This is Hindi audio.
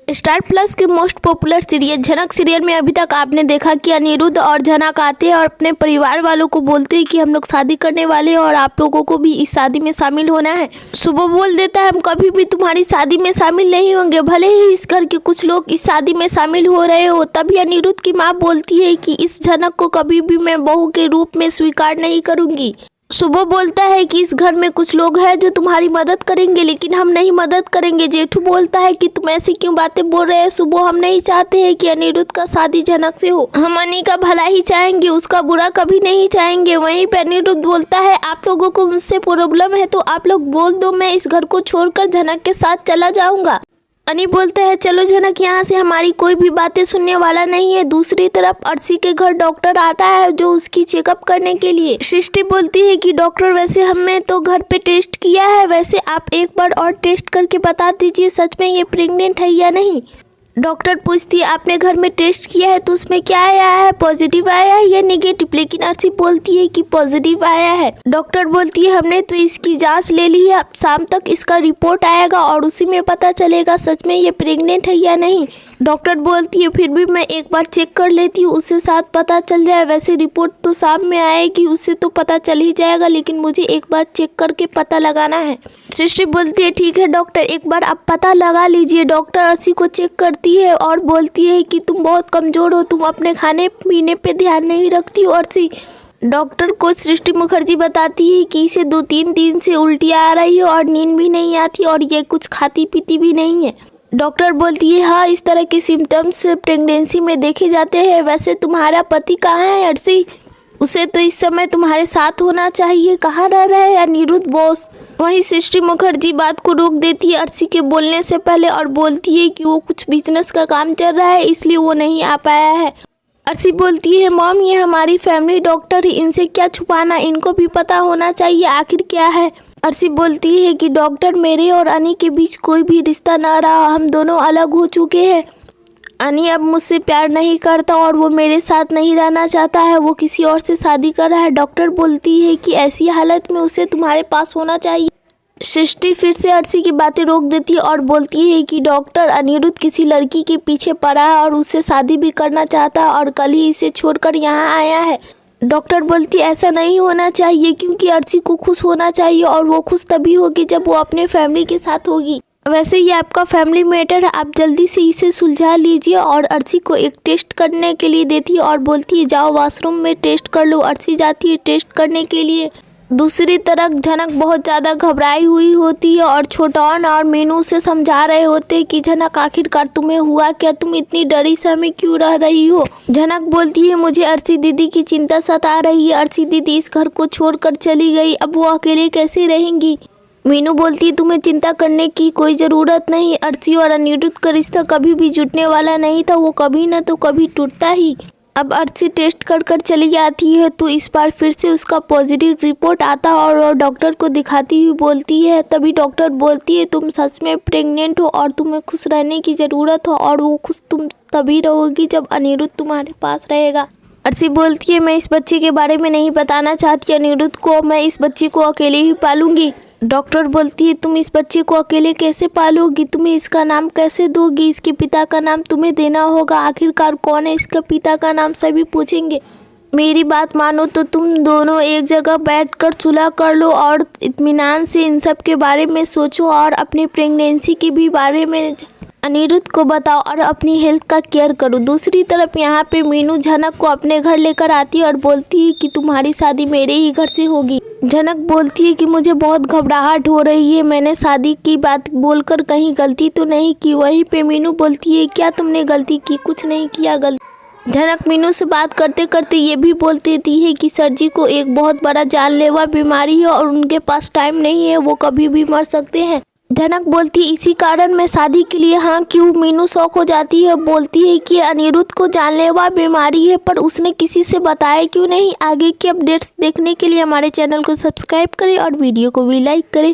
स्टार प्लस के मोस्ट पॉपुलर सीरियल झनक सीरियल में अभी तक आपने देखा कि अनिरुद्ध और झनक आते हैं और अपने परिवार वालों को बोलते हैं कि हम लोग शादी करने वाले हैं और आप लोगों को भी इस शादी में शामिल होना है। सुबह बोल देता है हम कभी भी तुम्हारी शादी में शामिल नहीं होंगे, भले ही इस घर के कुछ लोग इस शादी में शामिल हो रहे हो। तभी अनिरुद्ध की माँ बोलती है कि इस झनक को कभी भी मैं बहू के रूप में स्वीकार नहीं करूंगी। सुबह बोलता है कि इस घर में कुछ लोग हैं जो तुम्हारी मदद करेंगे, लेकिन हम नहीं मदद करेंगे। जेठू बोलता है कि तुम ऐसी क्यों बातें बोल रहे हो सुबह, हम नहीं चाहते हैं कि अनिरुद्ध का शादी झनक से हो, हम अनी का भला ही चाहेंगे, उसका बुरा कभी नहीं चाहेंगे। वहीं पे अनिरुद्ध बोलता है आप लोगों को मुझसे प्रॉब्लम है तो आप लोग बोल दो, मैं इस घर को छोड़कर झनक के साथ चला जाऊंगा। अनी बोलता है चलो झनक, यहाँ से हमारी कोई भी बातें सुनने वाला नहीं है। दूसरी तरफ अर्शी के घर डॉक्टर आता है जो उसकी चेकअप करने के लिए। सृष्टि बोलती है कि डॉक्टर वैसे हमने तो घर पे टेस्ट किया है, वैसे आप एक बार और टेस्ट करके बता दीजिए सच में ये प्रेग्नेंट है या नहीं। डॉक्टर पूछती है आपने घर में टेस्ट किया है तो उसमें क्या आया है, पॉजिटिव आया है या नेगेटिव, लेकिन अर्शी बोलती है कि पॉजिटिव आया है। डॉक्टर बोलती है हमने तो इसकी जांच ले ली है, अब शाम तक इसका रिपोर्ट आएगा और उसी में पता चलेगा सच में ये प्रेग्नेंट है या नहीं। डॉक्टर बोलती है फिर भी मैं एक बार चेक कर लेती हूँ, उससे साथ पता चल जाए। वैसे रिपोर्ट तो शाम में आएगी, उससे तो पता चल ही जाएगा, लेकिन मुझे एक बार चेक करके पता लगाना है। सृष्टि बोलती है ठीक है डॉक्टर, एक बार आप पता लगा लीजिए। डॉक्टर अर्शी को चेक करती है और बोलती है कि तुम बहुत कमज़ोर हो, तुम अपने खाने पीने पे ध्यान नहीं रखती हो अर्शी। डॉक्टर को सृष्टि मुखर्जी बताती है कि इसे 2-3 दिन से उल्टियाँ आ रही है और नींद भी नहीं आती और ये कुछ खाती पीती भी नहीं है। डॉक्टर बोलती है हाँ इस तरह के सिम्टम्स प्रेगनेंसी में देखे जाते हैं। वैसे तुम्हारा पति कहाँ है अर्शी, उसे तो इस समय तुम्हारे साथ होना चाहिए, कहाँ रह रहा है अनिरुद्ध बॉस। वहीं सृष्टि मुखर्जी बात को रोक देती है अर्शी के बोलने से पहले और बोलती है कि वो कुछ बिजनेस का काम चल रहा है इसलिए वो नहीं आ पाया है। अर्शी बोलती है मॉम ये हमारी फैमिली डॉक्टर है, इनसे क्या छुपाना, इनको भी पता होना चाहिए आखिर क्या है। अर्शी बोलती है कि डॉक्टर मेरे और अनी के बीच कोई भी रिश्ता ना रहा, हम दोनों अलग हो चुके हैं। अनी अब मुझसे प्यार नहीं करता और वो मेरे साथ नहीं रहना चाहता है, वो किसी और से शादी कर रहा है। डॉक्टर बोलती है कि ऐसी हालत में उसे तुम्हारे पास होना चाहिए। सृष्टि फिर से अर्शी की बातें रोक देती है और बोलती है कि डॉक्टर अनिरुद्ध किसी लड़की के पीछे पड़ा है और उससे शादी भी करना चाहता है और कल ही इसे छोड़कर यहाँ आया है। डॉक्टर बोलती है ऐसा नहीं होना चाहिए क्योंकि अर्शी को खुश होना चाहिए और वो खुश तभी होगी जब वो अपने फैमिली के साथ होगी। वैसे ये आपका फैमिली मैटर है, आप जल्दी से इसे सुलझा लीजिए। और अर्शी को एक टेस्ट करने के लिए देती है और बोलती है जाओ वॉशरूम में टेस्ट कर लो। अर्शी जाती है टेस्ट करने के लिए। दूसरी तरफ झनक बहुत ज़्यादा घबराई हुई होती है और छोटौन और मीनू से समझा रहे होते हैं कि झनक आखिरकार तुम्हें हुआ क्या, तुम इतनी डरी समय क्यों रह रही हो। झनक बोलती है मुझे अर्शी दीदी की चिंता सता रही है, अर्शी दीदी इस घर को छोड़कर चली गई, अब वो अकेले कैसे रहेंगी। मीनू बोलती है तुम्हें चिंता करने की कोई ज़रूरत नहीं, अर्शी और अनिरुद्ध का रिश्ता कभी भी जुटने वाला नहीं था, वो कभी न तो कभी टूटता ही। अब अर्शी टेस्ट कर चली जाती है तो इस बार फिर से उसका पॉजिटिव रिपोर्ट आता है और डॉक्टर को दिखाती हुई बोलती है। तभी डॉक्टर बोलती है तुम सच में प्रेग्नेंट हो और तुम्हें खुश रहने की ज़रूरत हो और वो खुश तुम तभी रहोगी जब अनिरुद्ध तुम्हारे पास रहेगा। अर्शी बोलती है मैं इस बच्चे के बारे में नहीं बताना चाहती अनिरुद्ध को, मैं इस बच्चे को अकेले ही पालूंगी। डॉक्टर बोलती है तुम इस बच्चे को अकेले कैसे पालोगी, तुम्हें इसका नाम कैसे दोगी, इसके पिता का नाम तुम्हें देना होगा, आखिरकार कौन है इसका पिता का नाम सभी पूछेंगे। मेरी बात मानो तो तुम दोनों एक जगह बैठकर सुलह कर लो और इत्मीनान से इन सब के बारे में सोचो और अपनी प्रेगनेंसी के भी बारे में अनिरुद्ध को बताओ और अपनी हेल्थ का केयर करो। दूसरी तरफ यहाँ पे मीनू झनक को अपने घर लेकर आती है और बोलती है कि तुम्हारी शादी मेरे ही घर से होगी। झनक बोलती है कि मुझे बहुत घबराहट हो रही है, मैंने शादी की बात बोलकर कहीं गलती तो नहीं की। वहीं पे मीनू बोलती है क्या तुमने गलती की, कुछ नहीं किया गलती। झनक मीनू से बात करते करते ये भी बोल देती है कि सर जी को एक बहुत बड़ा जानलेवा बीमारी है और उनके पास टाइम नहीं है, वो कभी भी मर सकते हैं। झनक बोलती है इसी कारण मैं शादी के लिए हाँ क्यों। मीनू शौक हो जाती है, बोलती है कि अनिरुद्ध को जानलेवा बीमारी है पर उसने किसी से बताया क्यों नहीं। आगे की अपडेट्स देखने के लिए हमारे चैनल को सब्सक्राइब करें और वीडियो को भी लाइक करें।